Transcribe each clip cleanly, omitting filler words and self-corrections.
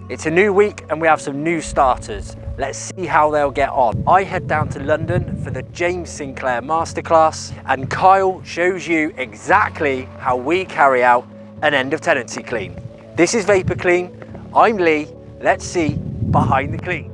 It's a new week and we have some new starters. Let's see how they'll get on. I head down to London for the James Sinclair Masterclass, and Kyle shows you exactly how we carry out an end of tenancy clean. This is Vapor Clean. I'm Lee. Let's see behind the clean.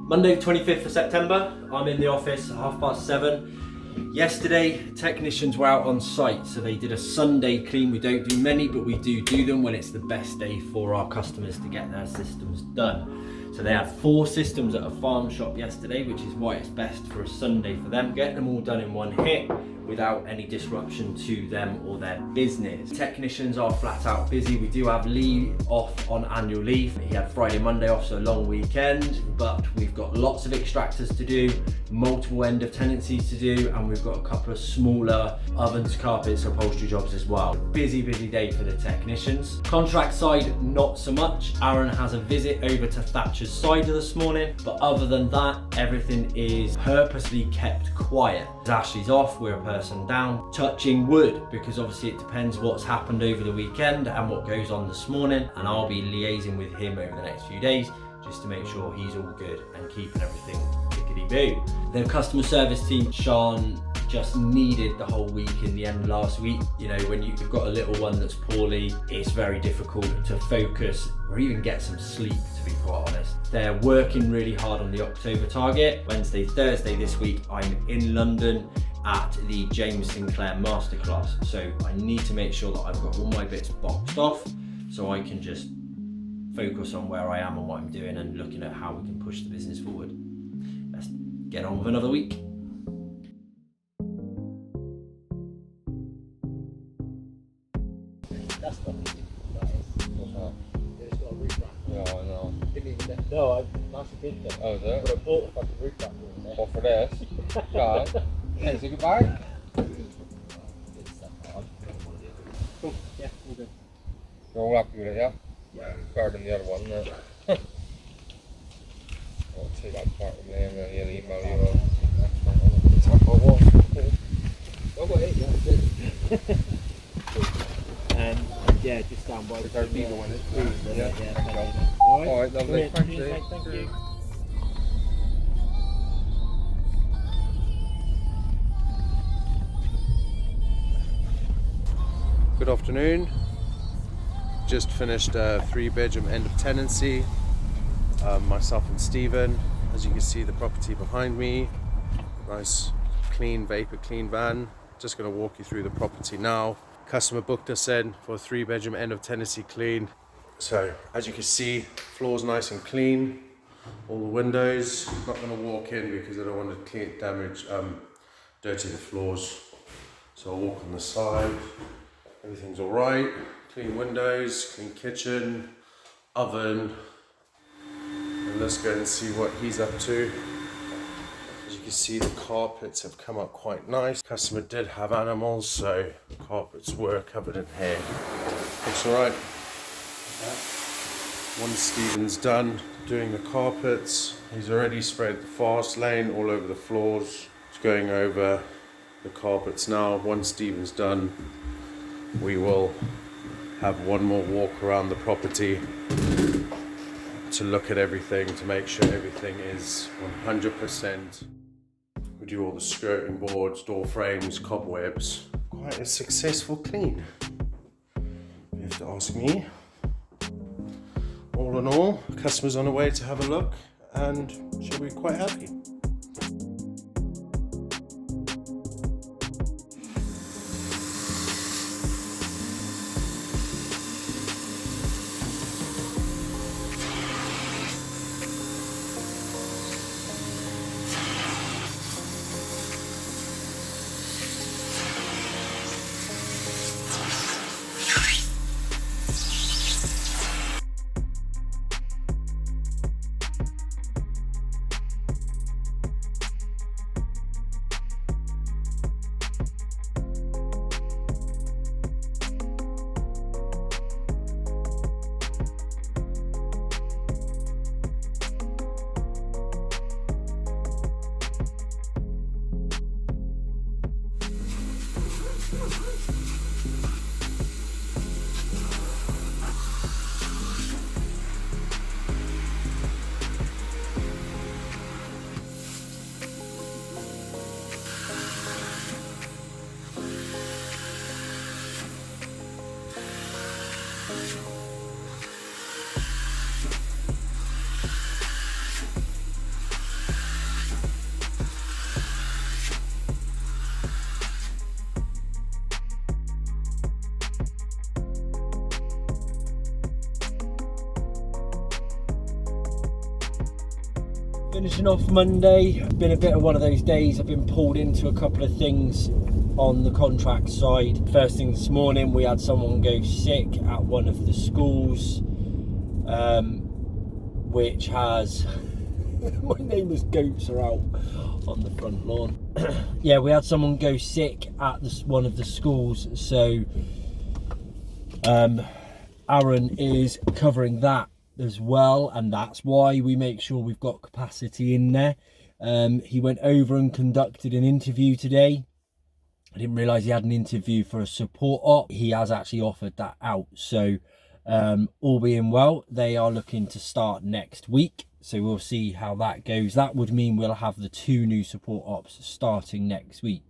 Monday 25th of September, I'm in the office at 7:30. Yesterday, technicians were out on site, so they did a Sunday clean. We don't do many, but we do them when it's the best day for our customers to get their systems done. So they had 4 systems at a farm shop yesterday, which is why it's best for a Sunday for them. Get them all done in one hit without any disruption to them or their business. Technicians are flat out busy. We do have Lee off on annual leave. He had Friday, Monday off, so a long weekend, but we've got lots of extractors to do, multiple end of tenancies to do, and we've got a couple of smaller ovens, carpets, upholstery jobs as well. Busy day for the technicians. Contract side, not so much. Aaron has a visit over to Thatcher's cider this morning, but other than that, everything is purposely kept quiet. Ashley's off, we're a person down. Touching wood, because obviously it depends what's happened over the weekend and what goes on this morning, and I'll be liaising with him over the next few days just to make sure he's all good and keeping everything tickety-boo. The customer service team, Sean just needed the whole week in the end last week. You know, when you've got a little one that's poorly, it's very difficult to focus or even get some sleep, to be quite honest. They're working really hard on the October target. Wednesday, Thursday this week, I'm in London at the James Sinclair Masterclass. So I need to make sure that I've got all my bits boxed off so I can just focus on where I am and what I'm doing and looking at how we can push the business forward. Let's get on with another week. That's not easy. What's that? It's got a roof rack. Yeah, I know. Didn't even no, I actually did that. Oh, is it? But I bought a fucking roof rack in there. What for this? Right. Hey, say goodbye. Cool. Yeah, all good. You're all happy with it, yeah? Yeah. Better than the other one, isn't it? I'll take that part with me and then he'll email you on next one. Oh, what? Oh, got it, yeah. Yeah, just down by the Viva one, yeah. Alright, lovely. Thank you. Thank you. Good afternoon. Just finished a 3-bedroom end of tenancy. Myself and Stephen. As you can see, the property behind me. Nice, clean, Vapor Clean van. Just going to walk you through the property now. Customer booked us in for a 3-bedroom end of tenancy clean. So as you can see, floor's nice and clean. All the windows. Not going to walk in because I don't want to dirty the floors. So I'll walk on the side. Everything's all right. Clean windows, clean kitchen, oven. And let's go and see what he's up to. As you can see, the carpets have come up quite nice. Customer did have animals, so carpets were covered in hair. Looks all right. Once Stephen's done doing the carpets, he's already sprayed the fast lane all over the floors. He's going over the carpets now. Once Stephen's done, we will have one more walk around the property to look at everything, to make sure everything is 100%. We do all the skirting boards, door frames, cobwebs. Quite a successful clean, you have to ask me. All in all, customers on the way to have a look and she'll be quite happy. Finishing off Monday, been a bit of one of those days. I've been pulled into a couple of things on the contract side. First thing this morning, we had someone go sick at one of the schools, which has my neighbour's goats are out on the front lawn. Yeah, we had someone go sick at one of the schools, so Aaron is covering that as well, and that's why we make sure we've got capacity in there. He went over and conducted an interview today. I didn't realise he had an interview for a support op. He has actually offered that out, so all being well, they are looking to start next week, so we'll see how that goes. That would mean we'll have the 2 new support ops starting next week.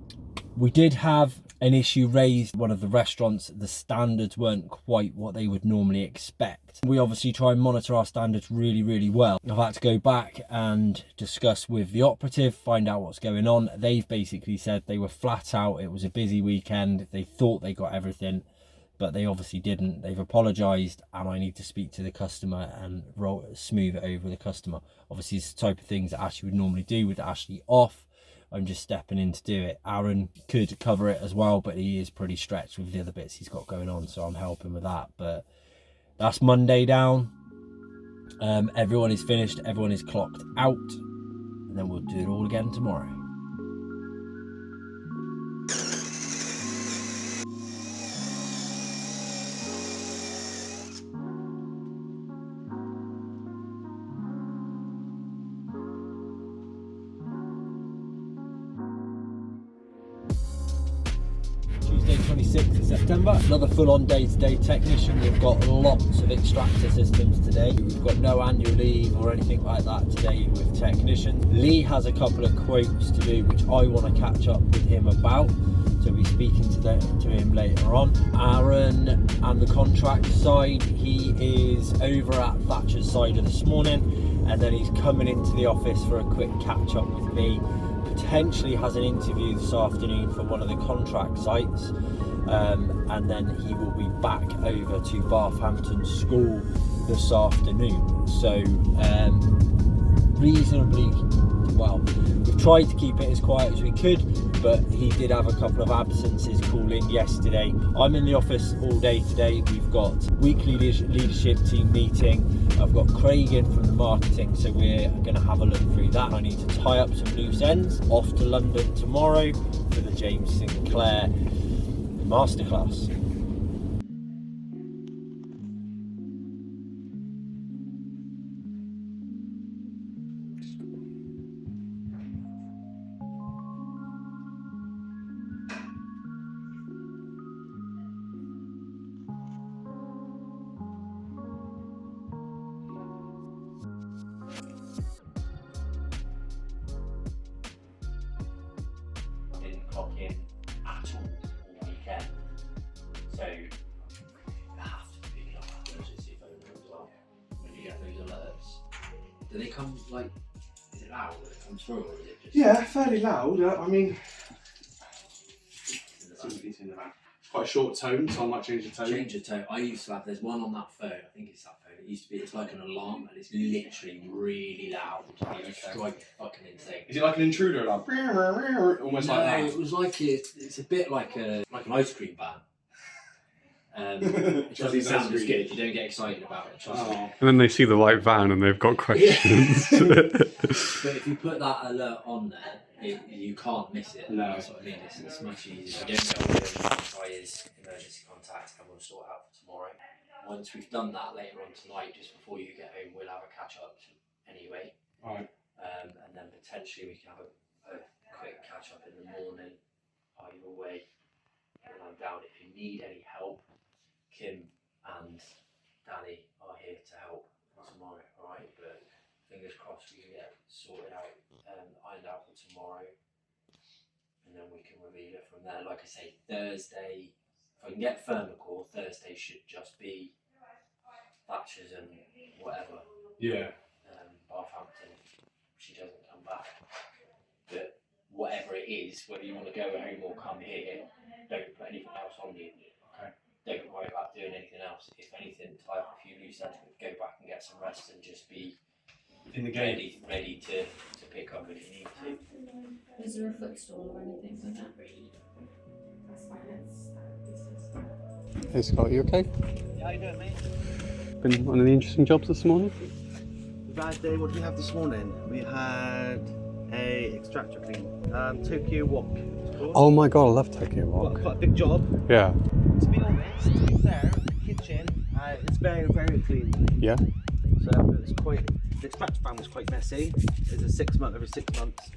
We did have an issue raised. One of the restaurants, the standards weren't quite what they would normally expect. We obviously try and monitor our standards really well. I've had to go back and discuss with the operative, find out what's going on. They've basically said they were flat out, it was a busy weekend, they thought they got everything, but they obviously didn't. They've apologised, and I need to speak to the customer and smooth it over the customer. Obviously it's the type of things that Ashley would normally do with Ashley off. I'm just stepping in to do it. Aaron could cover it as well, but he is pretty stretched with the other bits he's got going on, so I'm helping with that. But that's Monday down. Everyone is finished, everyone is clocked out, and then we'll do it all again tomorrow. Tuesday 26th of September, another full-on day-to-day technician. We've got lots of extractor systems today. We've got no annual leave or anything like that today with technicians. Lee has a couple of quotes to do, which I want to catch up with him about, so we'll be speaking to him later on. Aaron and the contract side, he is over at Thatcher's Cider this morning, and then he's coming into the office for a quick catch-up with me. Potentially has an interview this afternoon for one of the contract sites, and then he will be back over to Barthampton School this afternoon. So reasonably well, we've tried to keep it as quiet as we could, but he did have a couple of absences call in yesterday. I'm in the office all day today. We've got weekly leadership team meeting. I've got Craig in from the marketing, so we're going to have a look through that. I need to tie up some loose ends. Off to London tomorrow for the James Sinclair Masterclass. Didn't clock in at all weekend, so you have to be picking up emergency phone as well when you get those alerts. Do they come like? Is it loud when it comes through, or is it just? Yeah, fairly loud. I mean, it's quite a short tone, so I might change the tone. Change the tone. I used to have. There's one on that phone. I think it's that phone. It used to be. It's like an alarm, and it's literally really loud. It drive me fucking insane. Is it like an intruder alarm? Almost like that. It was like it's a bit like an ice cream van. It doesn't sound as good. You don't get excited about it. Trust me. And then they see the white van and they've got questions. But if you put that alert on there, you can't miss it. No. That's what I mean. It's much easier. I don't know what try his emergency contact, and we'll sort it out for tomorrow. Once we've done that later on tonight, just before you get home, we'll have a catch up anyway. Right. And then potentially we can have a quick catch up in the morning. Either way, when I'm down. If you need any help, Kim and Danny are here to help tomorrow, alright? But fingers crossed we can get sorted out, ironed out for tomorrow, and then we can reveal it from there. Like I say, Thursday, if I can get Firmicor, Thursday should just be Thatcher's and whatever, Yeah. Barthampton, she doesn't come back. But whatever it is, whether you want to go home or come here, don't put anything else on you. Okay. Don't worry about doing anything else. If anything, tie up a few loose ends, go back and get some rest and just be In the game. ready to pick up if you need to. Is there a footstool or anything like that? Hey Scott, you okay? Yeah, how you doing, mate? Been on any interesting jobs this morning? We've had, what did we have this morning? We had a extractor clean. Tokyo Walk. it's called. Oh my god, I love Tokyo Walk. Quite a big job. Yeah. To be honest, there, the kitchen, it's very, very clean. Yeah? So it's quite, the extractor fan was quite messy. It's a 6 month, every 6 months.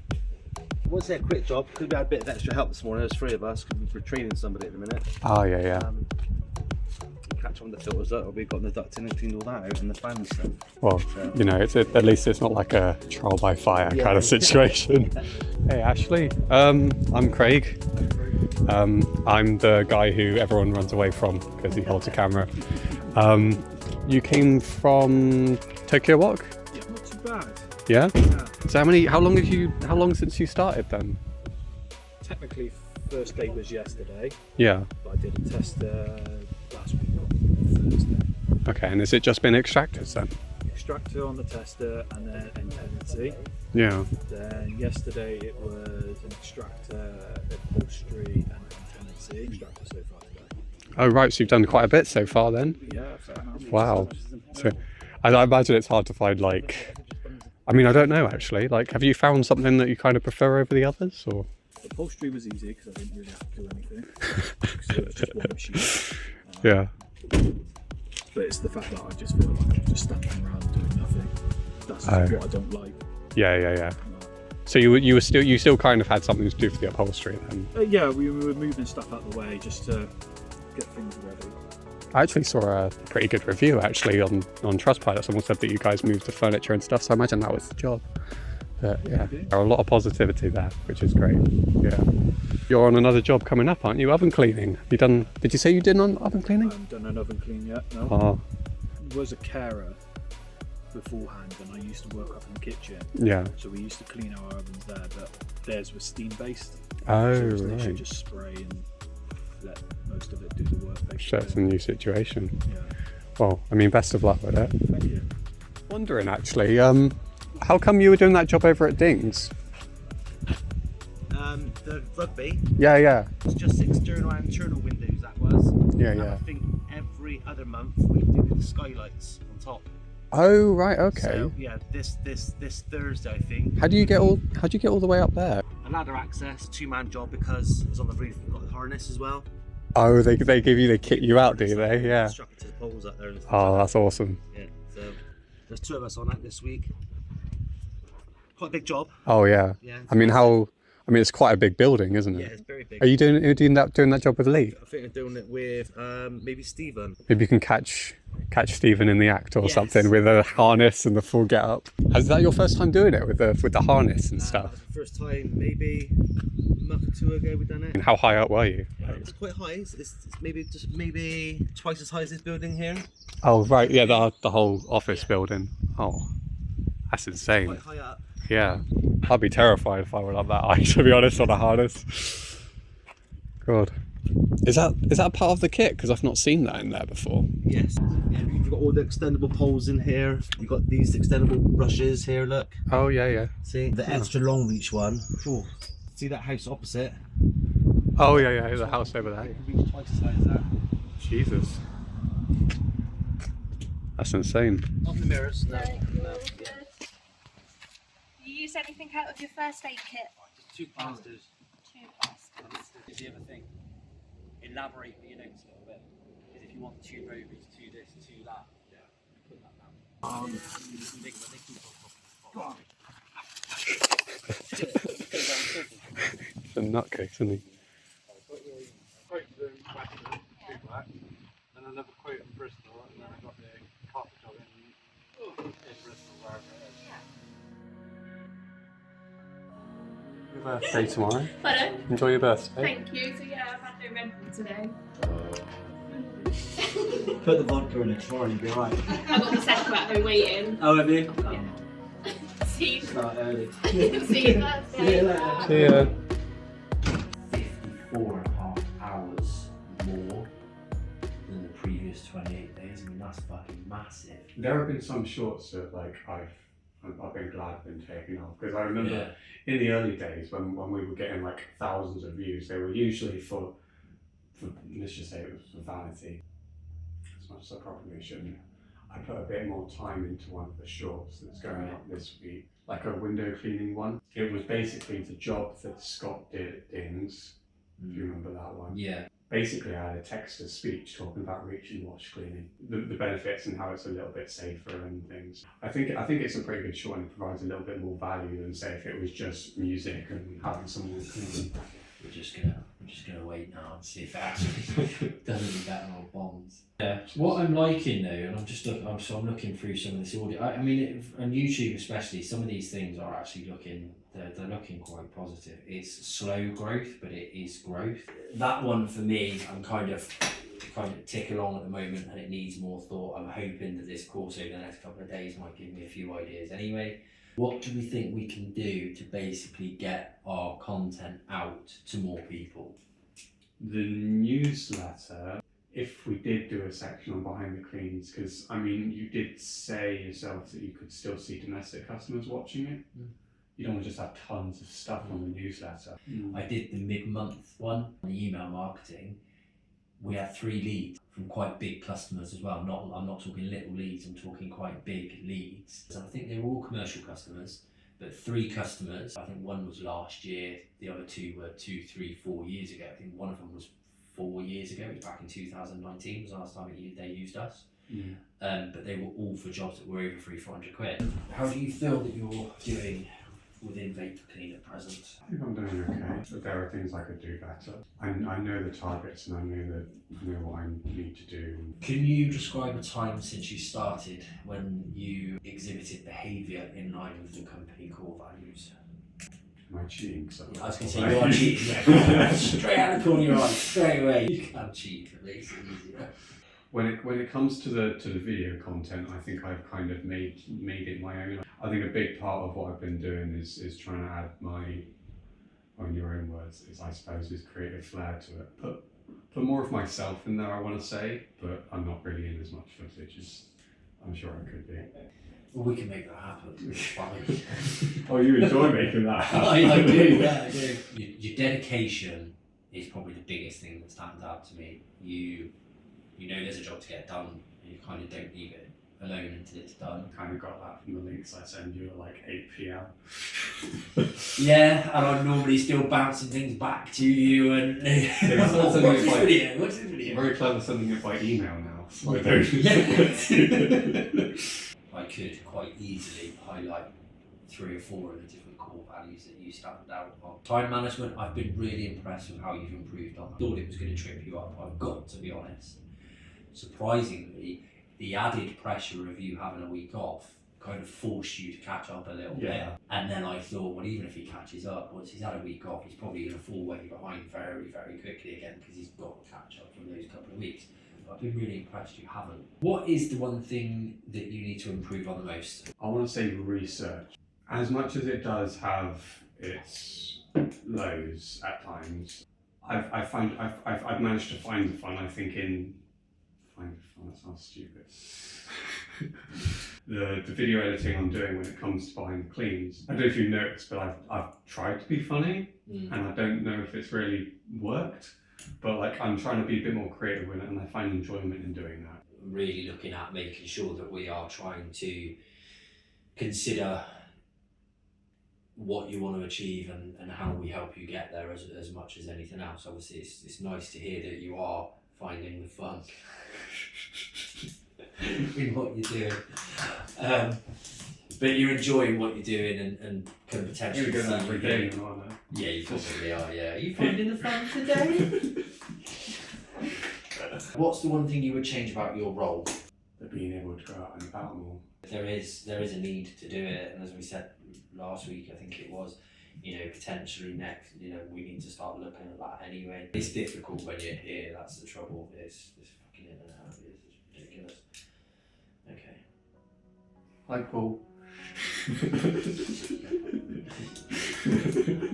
I wouldn't say a quick job, because we had a bit of extra help this morning. There's 3 of us, because we're training somebody at the minute. Oh yeah, yeah. Catch on the filters up, we've got the ducting and cleaned all that out, and the fan stuff. Well, you know, at least it's not like a trial by fire kind of situation. Hey Ashley, I'm Craig. I'm the guy who everyone runs away from because he holds a camera. You came from Tokyo Walk? Yeah, not too bad. Yeah? So how long since you started then? Technically, first day was yesterday, Yeah. but I did a test last week on Thursday. Okay, and has it just been extractors then? Extractor on the tester and then tenancy. Yeah. Then yesterday it was an extractor, upholstery and tenancy. Extractor so far today. Oh right, so you've done quite a bit so far then? Yeah, fair enough. Wow. So I imagine it's hard to find like, I mean I don't know actually, like have you found something that you kind of prefer over the others or? Upholstery was easy because I didn't really have to do anything. So it was just one machine. Yeah. But it's the fact that I just feel like I'm just standing around doing nothing. That's Oh. what I don't like. Yeah. So you still kind of had something to do for the upholstery then? Yeah, we were moving stuff out the way just to get things ready. I actually saw a pretty good review actually on Trustpilot. Someone said that you guys moved the furniture and stuff, so I imagine that was the job. But yeah, there are a lot of positivity there, which is great. Yeah. You're on another job coming up, aren't you? Oven cleaning. Did you say you did on oven I cleaning? haven't done an oven clean yet, no. Oh, Was a carer beforehand and I used to work up in the kitchen. yeah. So we used to clean our ovens there, but theirs was steam based. Oh, so it was literally right. just spray and let most of it do the work So basically. it's a new situation. Yeah. Well, I mean, best of luck with it. Thank you. Wondering actually, how come you were doing that job over at Dings? The rugby, Yeah. it's just external and internal windows that was. Yeah, And yeah. I think every other month we do the skylights on top. Oh, right, okay. So yeah, this Thursday I think. How'd you get all the way up there? A ladder access, 2-man job because it's on the roof. We've got the harness as well. Oh, they kit you out, do they? Yeah. Strap it to the poles up there. And stuff Oh, like that's awesome. that. Yeah. So there's 2 of us on that this week. Quite a big job. Oh yeah. Yeah. I mean, it's quite a big building, isn't it? Yeah, it's very big. Are you doing that job with Lee? I think I'm doing it with maybe Stephen. Maybe you can catch Stephen in the act or Yes. something with a harness and the full get up. Is that your first time doing it with the harness and That stuff? was the first time, maybe a month or 2 ago we done it. And how high up were you? It's quite high. It's maybe twice as high as this building here. Oh right, yeah, the whole office building. Oh, that's insane. Quite high up. Yeah, I'd be terrified if I were up that high, to be honest, on a harness. God, is that part of the kit? Because I've not seen that in there before. Yes. Yeah, you've got all the extendable poles in here. You've got these extendable brushes here. Look. Oh yeah. See the extra long reach one. Ooh. See that house opposite? Oh yeah. There's a house over there. It can reach twice as high as that. Jesus, that's insane. Not the mirrors. No. No. Yeah. Do you use anything out of your first aid kit? Just 2 plasters. 2 plasters. Is the other thing. Elaborate your notes a little bit. Because if you want 2 rovies, 2 this, 2 that, put that down. Go on. It's a nutcase, isn't he? Quote to Western, 2 black, and another quote in Bristol, and then I got the carpet job in Bristol, wherever it is. Your birthday tomorrow. Pardon? Enjoy your birthday. Thank you. So yeah, I've had no rental today. Put the vodka in it tomorrow, you'll be alright. I've got the second at home waiting. Oh, have you? See you. Start early. See you Thursday. See you later. See ya. 54.5 hours more than the previous 28 days. I mean, that's fucking massive. There have been some shorts that like I've been glad have been taken off, because I remember Yeah. in the early days when we were getting like thousands of views, they were usually for let's just say it was for vanity, as much as I probably shouldn't. I put a bit more time into one of the shorts that's going up this week, like a window cleaning one. It was basically the job that Scott did at Dings, if you remember that one. Yeah. Basically, I had a text-to-speech talking about reach and watch cleaning, the benefits and how it's a little bit safer and things. I think it's a pretty good short, and it provides a little bit more value than say if it was just music and having someone clean. We're just gonna wait now and see if it actually does any better or bombs. Yeah. What I'm liking though, and I'm looking through some of this audio. I mean, on YouTube especially, some of these things are actually looking. They're looking quite positive. It's slow growth, but it is growth. That one for me, I'm kind of tick along at the moment, and it needs more thought. I'm hoping that this course over the next couple of days might give me a few ideas anyway. What do we think we can do to basically get our content out to more people? The newsletter, if we did do a section on behind the cleans, because I mean, you did say yourself that you could still see domestic customers watching it. You don't want to just have tons of stuff on the newsletter. I did the mid-month one, the email marketing. We had 3 leads from quite big customers as well. I'm not talking little leads, I'm talking quite big leads. So I think they were all commercial customers, but 3 customers. I think one was last year, the other 2 were 2, 3, 4 years ago. I think one of them was 4 years ago, it was back in 2019 was the last time they used us. But they were all for jobs that were over 300-400 quid. How do you feel that you're doing within Vapor Clean at present? I think I'm doing okay, but there are things I could do better. I know the targets and I know what I need to do. Can you describe a time since you started when you exhibited behaviour in line with the company core values? Am I cheating? I was going to say you are cheating. Yeah. Straight out of the corner of your eye, straight away. You can cheat, it makes it easier. When it comes to the video content, I think I've kind of made it my own. I think a big part of what I've been doing is trying to add my, in your own words, I suppose, is creative flair to it. Put more of myself in there, I want to say, but I'm not really in as much footage as I'm sure I could be. Well, we can make that happen. It's fine. Oh, you enjoy making that happen? I do, yeah, I do. Your dedication is probably the biggest thing that stands out to me. You know there's a job to get done, and you kind of don't leave it alone until it's done. Kind of got that from the links I send you at like 8 p.m. Yeah, and I'm normally still bouncing things back to you and what's this video? What's this video? Very clever sending it by email now. So I could quite easily highlight 3 or 4 of the different core values that you stand out on. Time management, I've been really impressed with how you've improved on. I thought it was going to trip you up, I've got to be honest. Surprisingly, the added pressure of you having a week off kind of forced you to catch up a little bit. And then I thought, well, even if he catches up, once he's had a week off, he's probably going to fall way behind very, very quickly again because he's got to catch up from those couple of weeks. But I've been really impressed you haven't. What is the one thing that you need to improve on the most? I want to say research. As much as it does have its lows at times, I've managed to find the fun. I think that sounds stupid. the video editing I'm doing when it comes to behind the cleans. I don't know if you've noticed, but I've tried to be funny, and I don't know if it's really worked. But like I'm trying to be a bit more creative with it, and I find enjoyment in doing that. Really looking at making sure that we are trying to consider what you want to achieve and how we help you get there as much as anything else. Obviously it's nice to hear that you are finding the fun in what you're doing, but you're enjoying what you're doing and can potentially You're going every day, aren't I? Yeah, you probably are. Yeah, are you finding the fun today? What's the one thing you would change about your role? Being able to go out and about more. There is a need to do it, and as we said last week, I think it was, potentially next, we need to start looking at that anyway. It's difficult when you're here. That's the trouble. It's fucking in and out. It's ridiculous. Okay. Hi, Paul.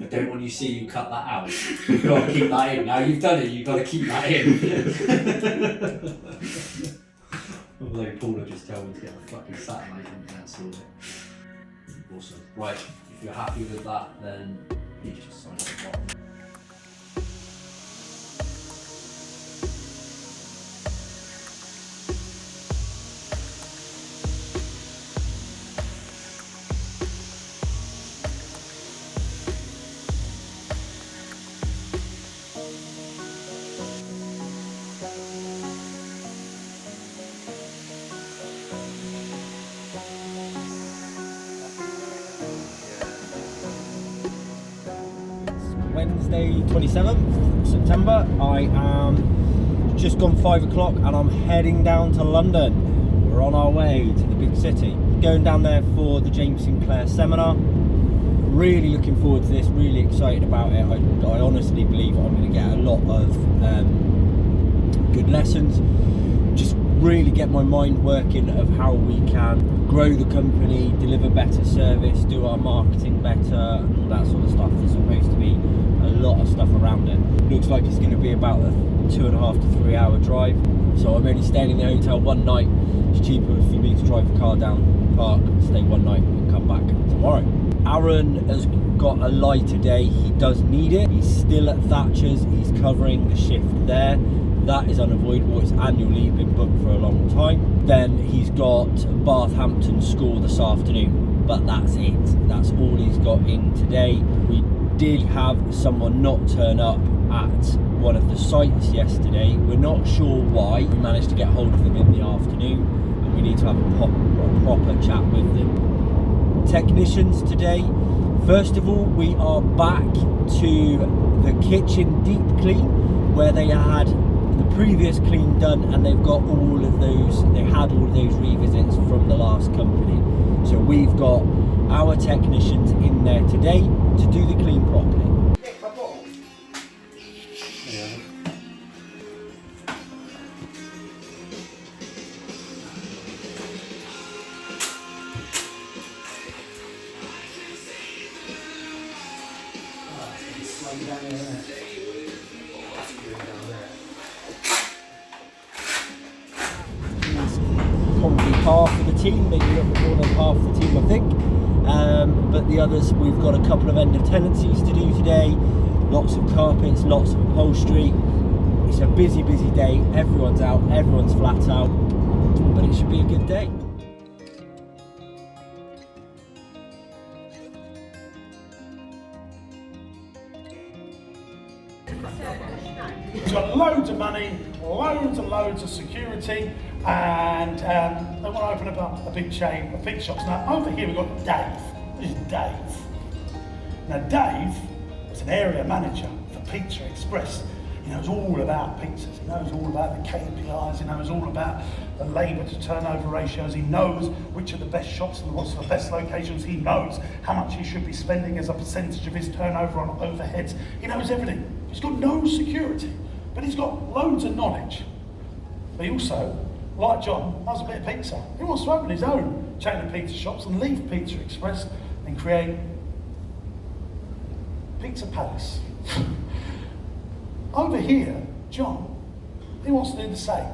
I don't want you to see you cut that out. You've got to keep that in. Now you've done it, you've got to keep that in. Although Paul will just tell me to get a fucking satellite and cancel it. Awesome. Right, if you're happy with that, then you just sign at the bottom. Wednesday 27th September. I am just gone 5 o'clock and I'm heading down to London. We're on our way to the big city. Going down there for the James Sinclair seminar. Really looking forward to this, really excited about it. I honestly believe I'm going to get a lot of good lessons. Just really get my mind working of how we can grow the company, deliver better service, do our marketing better, and all that sort of stuff. There's supposed to be a lot of stuff around it. Looks like it's going to be about a 2.5 to 3 hour drive. So I'm only staying in the hotel one night. It's cheaper for me to drive the car down, park, stay one night and come back tomorrow. Aaron has got a lighter day. He does need it. He's still at Thatcher's. He's covering the shift there. That is unavoidable. It's annual leave, been booked for a long time. Then he's got Barthampton School this afternoon, but that's it. That's all he's got in today. We did have someone not turn up at one of the sites yesterday. We're not sure why. We managed to get hold of them in the afternoon and we need to have a proper chat with them. Technicians today. First of all, we are back to the kitchen deep clean where they had the previous clean done, and they've got all of those, they had all of those revisits from the last company. So we've got our technicians in there today to do the clean properly. Probably half of the team, maybe a little bit more than half the team, I think. But the others, we've got a couple of end of tenancies to do today. Lots of carpets, lots of upholstery. It's a busy day. Everyone's out, everyone's flat out, but it should be a good day. He's got loads of money, loads and loads of security, and they want to open up a big chain of pizza shops. Now over here we've got Dave. This is Dave. Now Dave was an area manager for Pizza Express. He knows all about pizzas, he knows all about the KPIs, he knows all about the labour to turnover ratios, he knows which are the best shops and what's the best locations, he knows how much he should be spending as a percentage of his turnover on overheads. He knows everything. He's got no security, but he's got loads of knowledge. But he also, like John, loves a bit of pizza. He wants to open his own chain of pizza shops and leave Pizza Express and create Pizza Palace. Over here, John, he wants to do the same.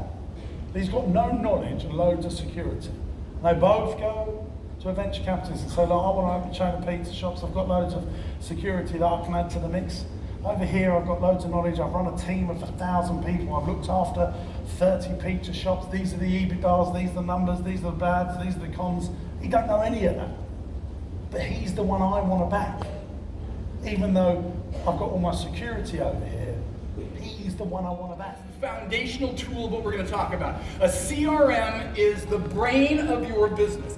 But he's got no knowledge and loads of security. And they both go to a venture capitalist and say, look, I want to open a chain of pizza shops. I've got loads of security that I can add to the mix. Over here, I've got loads of knowledge. I've run a team of 1,000 people. I've looked after 30 pizza shops. These are the EBITDAs, these are the numbers, these are the bads, these are the cons. He don't know any of that. But he's the one I want to back. Even though I've got all my security over here, he's the one I want to back. Foundational tool of what we're going to talk about. A CRM is the brain of your business.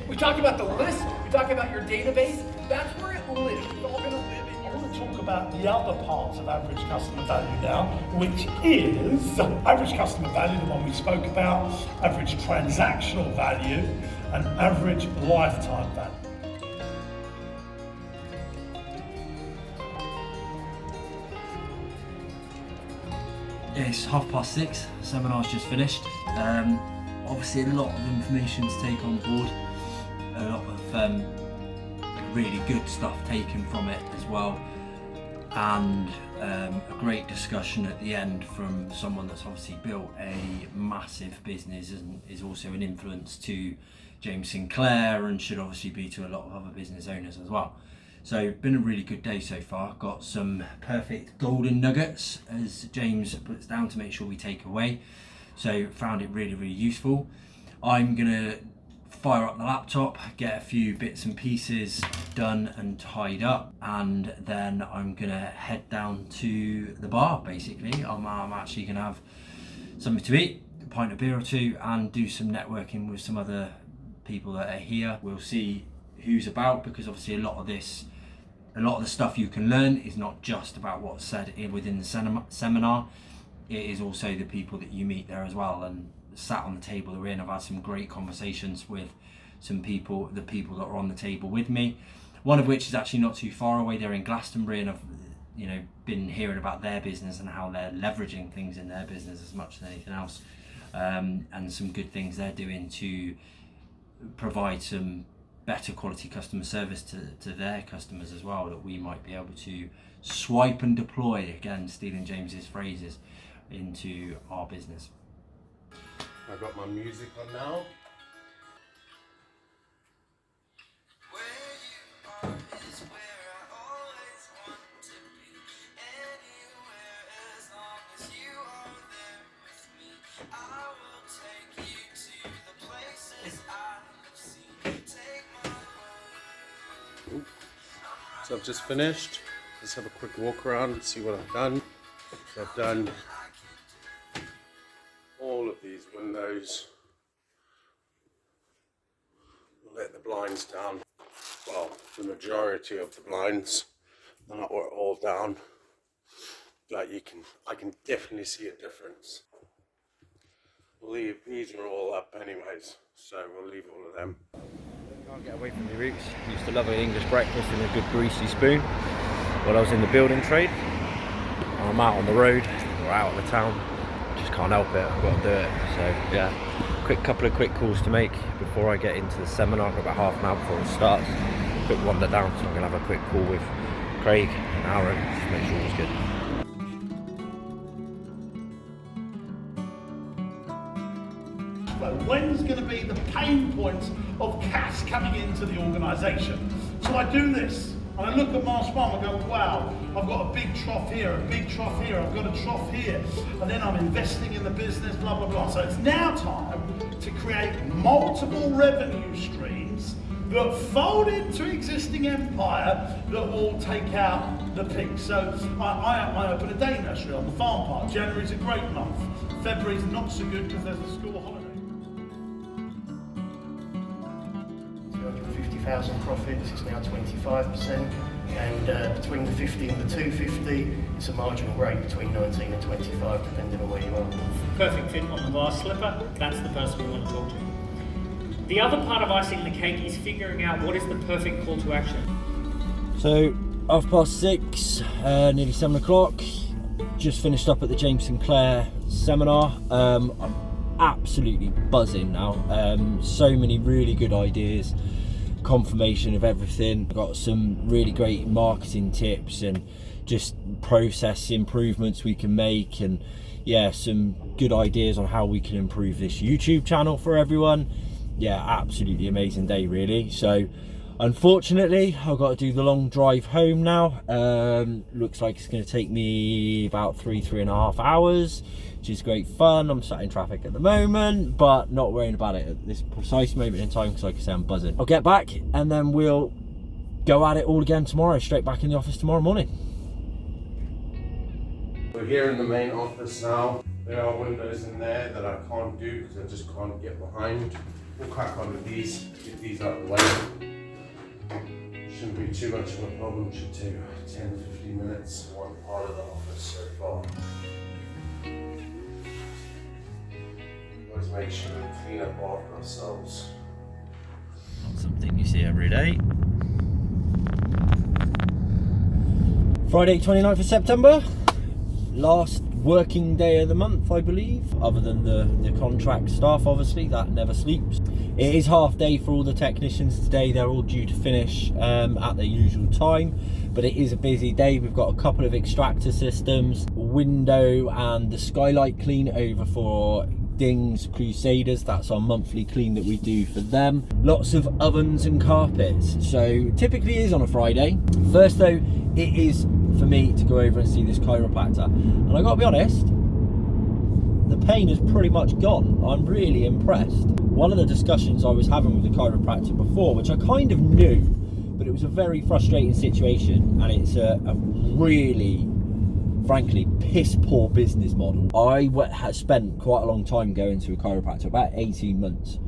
We talk about the list, we talk about your database, that's where it lives. It's all going to live in your... I want to talk about the other part of average customer value now, which is average customer value, the one we spoke about, average transactional value, and average lifetime value. It's 6:30, seminar's just finished. obviously a lot of information to take on board, a lot of really good stuff taken from it as well, and a great discussion at the end from someone that's obviously built a massive business and is also an influence to James Sinclair and should obviously be to a lot of other business owners as well. So been a really good day so far. Got some perfect golden nuggets, as James puts down, to make sure we take away. So found it really, really useful. I'm gonna fire up the laptop, get a few bits and pieces done and tied up, and then I'm gonna head down to the bar. Basically, I'm actually gonna have something to eat, a pint of beer or two, and do some networking with some other people that are here. We'll see who's about, because obviously a lot of the stuff you can learn is not just about what's said within the seminar. It is also the people that you meet there as well. And sat on the table that we're in, I've had some great conversations with some people, the people that are on the table with me, one of which is actually not too far away. They're in Glastonbury, and I've been hearing about their business and how they're leveraging things in their business as much as anything else, and some good things they're doing to provide some better quality customer service to their customers as well, that we might be able to swipe and deploy, again stealing James's phrases, into our business. I've got my music on now. So I've just finished. Let's have a quick walk around and see what I've done. So I've done all of these windows. Let the blinds down. Well, the majority of the blinds. They're not all down. But I can definitely see a difference. These are all up anyways, so we'll leave all of them. Can't get away from your roots. Used to love an English breakfast and a good greasy spoon when I was in the building trade. I'm out on the road or out of the town, just can't help it, I've got to do it. So yeah, couple of quick calls to make before I get into the seminar. I've got about half an hour before it starts. Quick wander down, so I'm going to have a quick call with Craig and Aaron just to make sure it's good. When's going to be the pain points of cash coming into the organisation? So I do this, and I look at Marsh Farm and go, wow, I've got a big trough here, a big trough here, I've got a trough here, and then I'm investing in the business, blah, blah, blah. So it's now time to create multiple revenue streams that fold into existing empire that will take out the peaks. So I open a day nursery on the farm park. January's a great month. February's not so good because there's a school holiday. 250,000 profits, it's now 25%, and between the 50 and the 250, it's a marginal rate between 19 and 25, depending on where you are. Perfect fit on the glass slipper, that's the person we want to talk to. The other part of icing the cake is figuring out what is the perfect call to action. So 6:30, nearly 7 o'clock, just finished up at the James Sinclair seminar. I'm absolutely buzzing now. So many really good ideas, confirmation of everything. Got some really great marketing tips and just process improvements we can make, and yeah, some good ideas on how we can improve this YouTube channel for everyone. Yeah, absolutely amazing day really. So unfortunately I've got to do the long drive home now. Looks like it's going to take me about 3.5 hours, which is great fun. I'm sat in traffic at the moment, but not worrying about it at this precise moment in time, because like I say, I'm buzzing. I'll get back and then we'll go at it all again tomorrow, straight back in the office tomorrow morning. We're here in the main office now. There are windows in there that I can't do because I just can't get behind. We'll crack on with these, get these out of the way. Shouldn't be too much of a problem, should take 10-15 minutes in one part of the office so far. Always make sure we clean up after ourselves. Not something you see every day. Friday 29th of September, last working day of the month, I believe, other than the contract staff, obviously, that never sleeps. It is half day for all the technicians today. They're all due to finish at their usual time, but it is a busy day. We've got a couple of extractor systems, window and the skylight clean over for Dings Crusaders. That's our monthly clean that we do for them. Lots of ovens and carpets. So typically it is on a Friday. First though, it is for me to go over and see this chiropractor, and I gotta be honest, the pain is pretty much gone. I'm really impressed. One of the discussions I was having with the chiropractor before, which I kind of knew, but it was a very frustrating situation, and it's a really, frankly, piss poor business model. I had spent quite a long time going to a chiropractor, about 18 months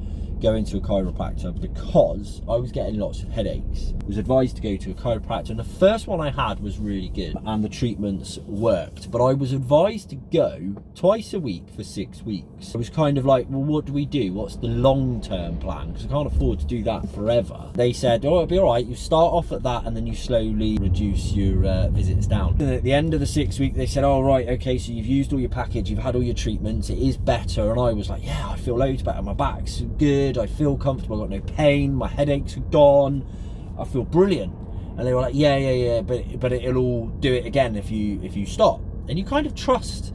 going to a chiropractor, because I was getting lots of headaches. I was advised to go to a chiropractor, and the first one I had was really good and the treatments worked, but I was advised to go twice a week for 6 weeks. I was kind of like, well, what do we do? What's the long-term plan? Because I can't afford to do that forever. They said, oh, it'll be all right. You start off at that and then you slowly reduce your visits down. And at the end of the 6 week, they said, oh, right, okay, so you've used all your package, you've had all your treatments, it is better. And I was like, yeah, I feel loads better. My back's good. I feel comfortable. I've got no pain. My headaches are gone. I feel brilliant. And they were like, yeah, but it'll all do it again if you stop. And you kind of trust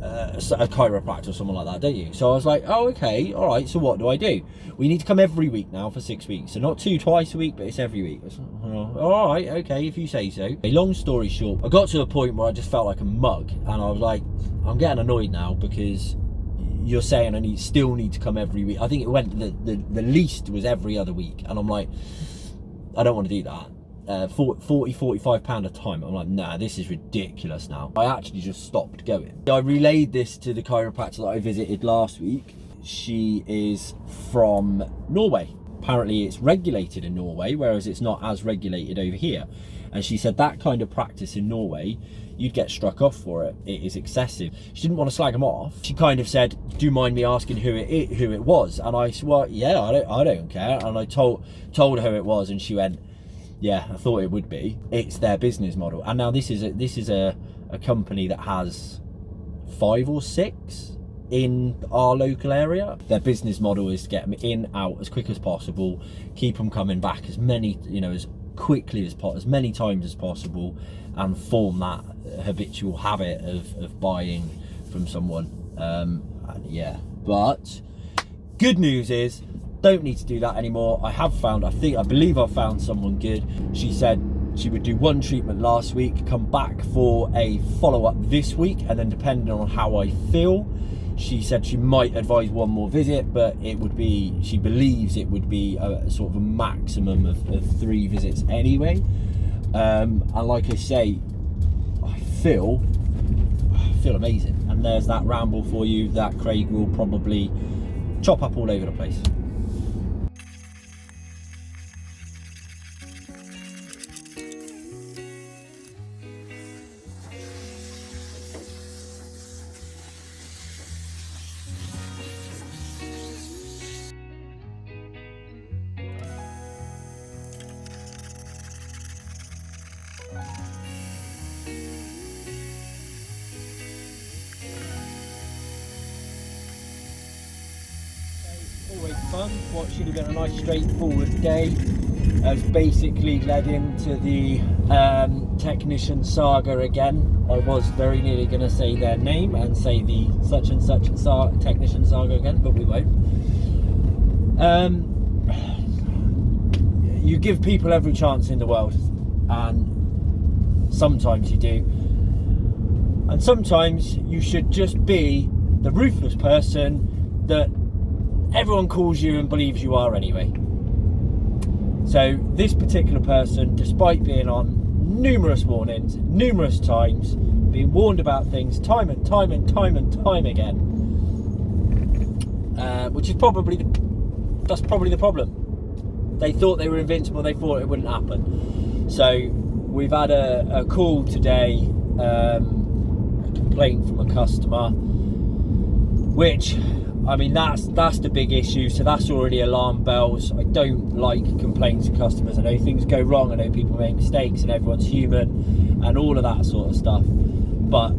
a chiropractor or someone like that, don't you? So I was like, oh, okay, all right, so what do I do? We need to come every week now for 6 weeks. So not twice a week, but it's every week. I was like, oh, all right, okay, if you say so. Long story short, I got to a point where I just felt like a mug, and I was like, I'm getting annoyed now, because you're saying I still need to come every week. I think it went, the least was every other week, and I'm like, I don't want to do that. 45 pound a time. I'm like, nah, this is ridiculous now. I actually just stopped going. I relayed this to the chiropractor that I visited last week. She is from Norway. Apparently it's regulated in Norway, whereas it's not as regulated over here. And she said that kind of practice in Norway, you'd get struck off for it. It is excessive. She didn't want to slag him off. She kind of said, do you mind me asking who it was? And I said, well, yeah, I don't care. And I told her who it was, and she went, yeah, I thought it would be. It's their business model. And now this is a company that has 5 or 6 in our local area. Their business model is to get them in, out as quick as possible, keep them coming back as many, as quickly as possible, as many times as possible, and form that habitual habit of buying from someone. And yeah, but good news is, don't need to do that anymore. I believe I've found someone good. She said she would do 1 treatment last week, come back for a follow-up this week, and then depending on how I feel, she said she might advise 1 more visit, but it would be, she believes it would be a sort of a maximum of 3 visits anyway. And like I say, I feel amazing. And there's that ramble for you that Craig will probably chop up all over the place. Always fun. What should have been a nice straightforward day has basically led into the technician saga again. I was very nearly going to say their name and say the such and such technician saga again, but we won't. You give people every chance in the world, and sometimes you do, and sometimes you should just be the ruthless person that everyone calls you and believes you are anyway. So this particular person, despite being on numerous warnings, numerous times, being warned about things time and time again, which is probably the problem. They thought they were invincible, they thought it wouldn't happen. So we've had a call today, a complaint from a customer, which, I mean, that's the big issue. So that's already alarm bells. I don't like complaints to customers. I know things go wrong. I know people make mistakes, and everyone's human, and all of that sort of stuff. But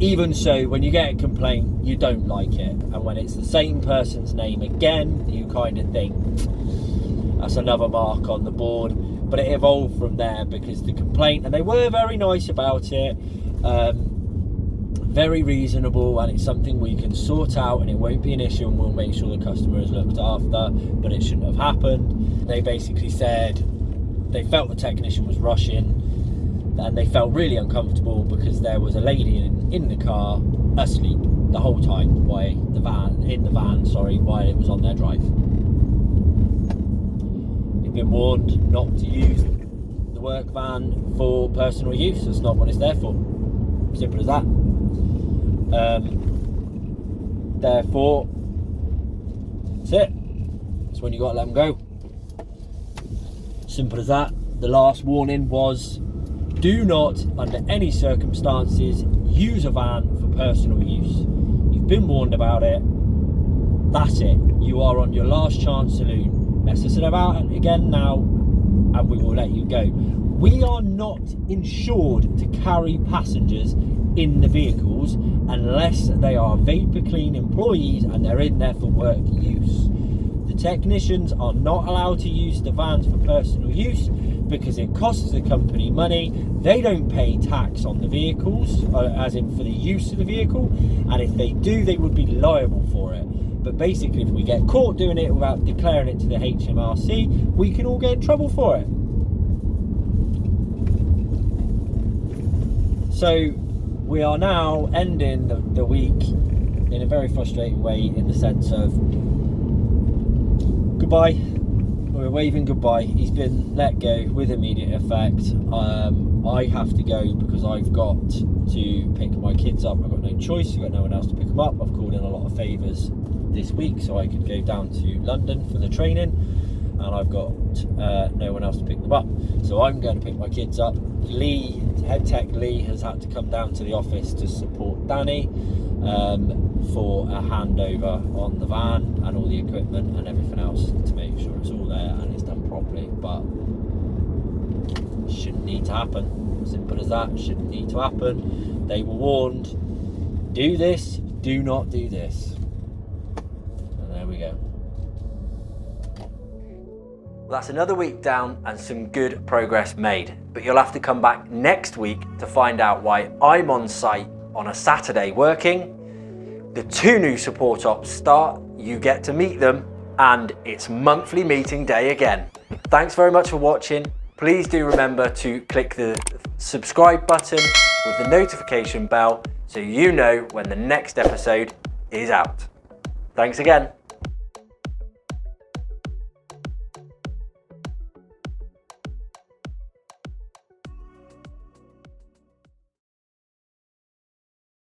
Even so, when you get a complaint, you don't like it. And when it's the same person's name again, you kind of think, that's another mark on the board. But it evolved from there, because the complaint, and they were very nice about it, very reasonable, and it's something we can sort out and it won't be an issue, and we'll make sure the customer is looked after, but it shouldn't have happened. They basically said they felt the technician was rushing, and they felt really uncomfortable because there was a lady in the car asleep the whole time while it was on their drive. They've been warned not to use the work van for personal use. That's not what it's there for. Simple as that. Therefore, that's it. That's when you got to let them go. Simple as that. The last warning was, do not, under any circumstances, use a van for personal use. You've been warned about it. That's it. You are on your last chance saloon. Mess us about it again now, and we will let you go. We are not insured to carry passengers in the vehicles unless they are Vapor Clean employees and they're in there for work use. The technicians are not allowed to use the vans for personal use because it costs the company money. They don't pay tax on the vehicles, as in for the use of the vehicle, and if they do, they would be liable for it. But basically, if we get caught doing it without declaring it to the HMRC, we can all get in trouble for it. So we are now ending the week in a very frustrating way, in the sense of goodbye. We're waving goodbye. He's been let go with immediate effect. I have to go because I've got to pick my kids up. I've got no choice. I've got no one else to pick them up. I've called in a lot of favours this week so I could go down to London for the training, and I've got no one else to pick them up. So I'm going to pick my kids up. Lee, head tech Lee, has had to come down to the office to support Danny for a handover on the van and all the equipment and everything else, to make sure it's all there and it's done properly. But shouldn't need to happen. Simple as that. Shouldn't need to happen. They were warned. Do this. Do not do this. And there we go. Well, that's another week down and some good progress made. But you'll have to come back next week to find out why I'm on site on a Saturday working. The 2 new support ops start, you get to meet them, and it's monthly meeting day again. Thanks very much for watching. Please do remember to click the subscribe button with the notification bell so you know when the next episode is out. Thanks again.